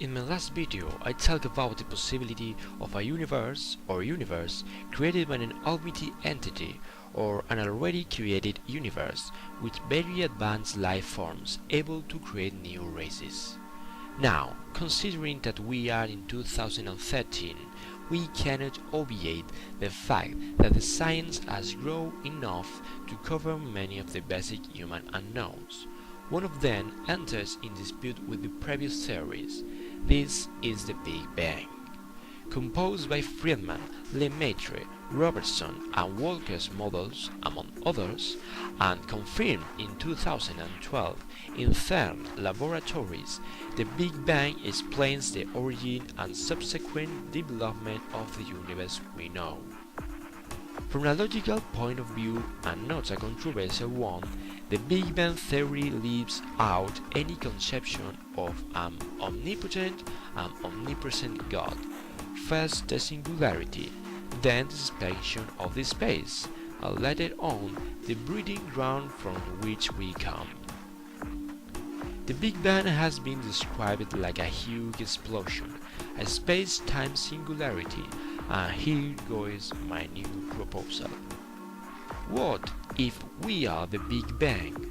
In my last video, I talked about the possibility of a universe or universe created by an almighty entity or an already created universe with very advanced life forms able to create new races. Now, considering that we are in 2013, we cannot obviate the fact that the science has grown enough to cover many of the basic human unknowns. One of them enters in dispute with the previous theories. This is the Big Bang. Composed by Friedman, Lemaitre, Robertson and Walker's models, among others, and confirmed in 2012 in CERN laboratories, the Big Bang explains the origin and subsequent development of the universe we know. From a logical point of view, and not a controversial one, the Big Bang theory leaves out any conception of an omnipotent and omnipresent God. First the singularity, then the expansion of the space, and later on the breeding ground from which we come. The Big Bang has been described like a huge explosion, a space-time singularity, and here goes my new proposal. What if we are the Big Bang?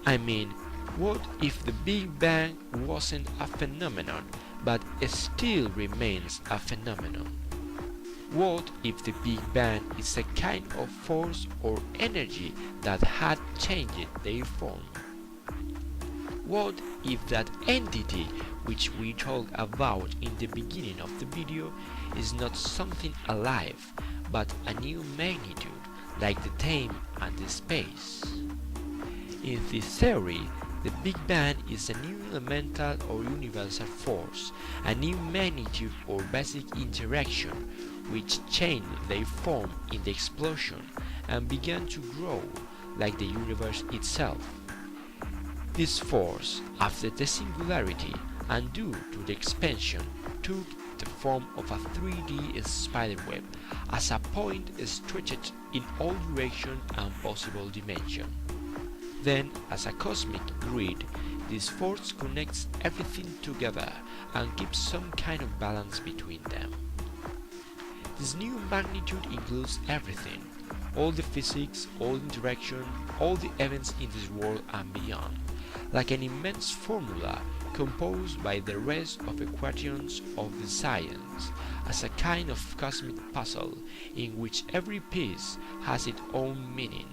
I mean, what if the Big Bang wasn't a phenomenon, but still remains a phenomenon? What if the Big Bang is a kind of force or energy that had changed their form? What if that entity which we talked about in the beginning of the video is not something alive, but a new magnitude, like the time and the space? In this theory, the Big Bang is a new elemental or universal force, a new magnitude or basic interaction, which changed their form in the explosion and began to grow like the universe itself. This force, after the singularity and due to the expansion, took the form of a 3D spiderweb as a point stretched in all directions and possible dimensions. Then, as a cosmic grid, this force connects everything together and keeps some kind of balance between them. This new magnitude includes everything, all the physics, all interaction, all the events in this world and beyond, like an immense formula composed by the rest of equations of the science, as a kind of cosmic puzzle in which every piece has its own meaning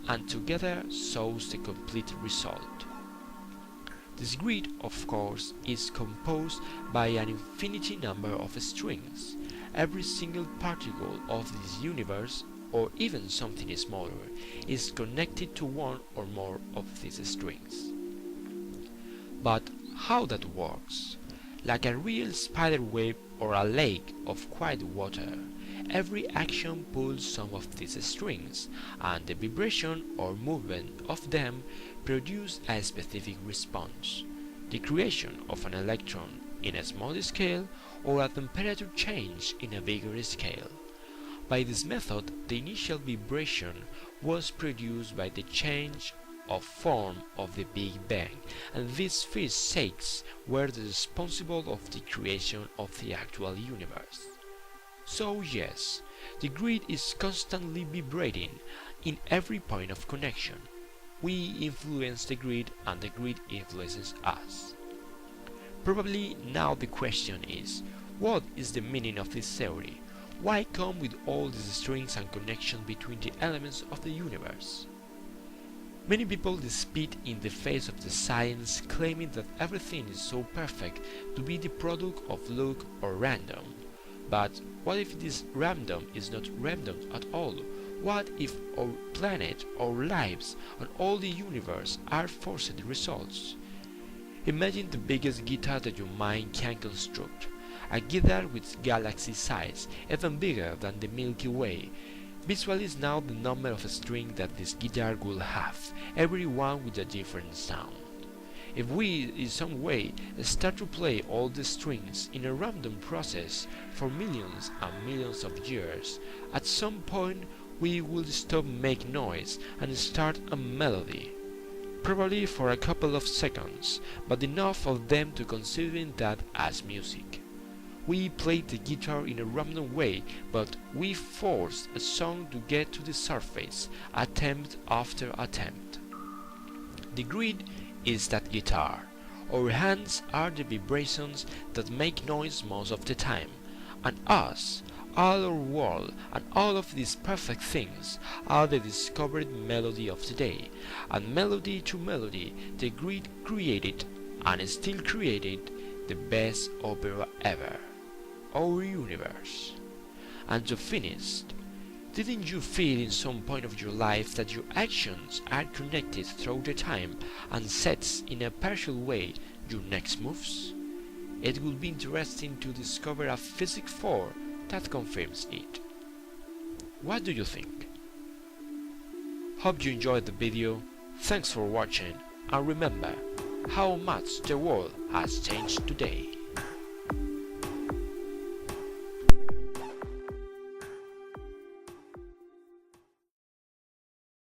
and together shows the complete result. This grid, of course, is composed by an infinity number of strings. Every single particle of this universe, or even something smaller, is connected to one or more of these strings. But how that works? Like a real spider web or a lake of quiet water, every action pulls some of these strings, and the vibration or movement of them produces a specific response, the creation of an electron in a small scale or a temperature change in a bigger scale. By this method, the initial vibration was produced by the change of form of the Big Bang, and these first shakes were the responsible of the creation of the actual universe. So yes, the grid is constantly vibrating in every point of connection. We influence the grid and the grid influences us. Probably now the question is, what is the meaning of this theory? Why come with all these strings and connections between the elements of the universe? Many people spit in the face of the science, claiming that everything is so perfect to be the product of luck or random. But what if this random is not random at all? What if our planet, our lives, and all the universe are forced results? Imagine the biggest guitar that your mind can construct, a guitar with galaxy size, even bigger than the Milky Way. Visualize now the number of strings that this guitar will have, every one with a different sound. If we, in some way, start to play all the strings in a random process for millions and millions of years, at some point we will stop making noise and start a melody. probably for a couple of seconds, but enough of them to consider that as music. We played the guitar in a random way, but we forced a song to get to the surface, attempt after attempt. The grid is that guitar. Our hands are the vibrations that make noise most of the time, and us, all our world, and all of these perfect things are the discovered melody of the day, and melody to melody the grid created, and still created, the best opera ever, our universe. And to finish, didn't you feel in some point of your life that your actions are connected throughout the time and sets in a partial way your next moves? It would be interesting to discover a physics 4 that confirms it. What do you think? Hope you enjoyed the video, thanks for watching, and remember how much the world has changed today.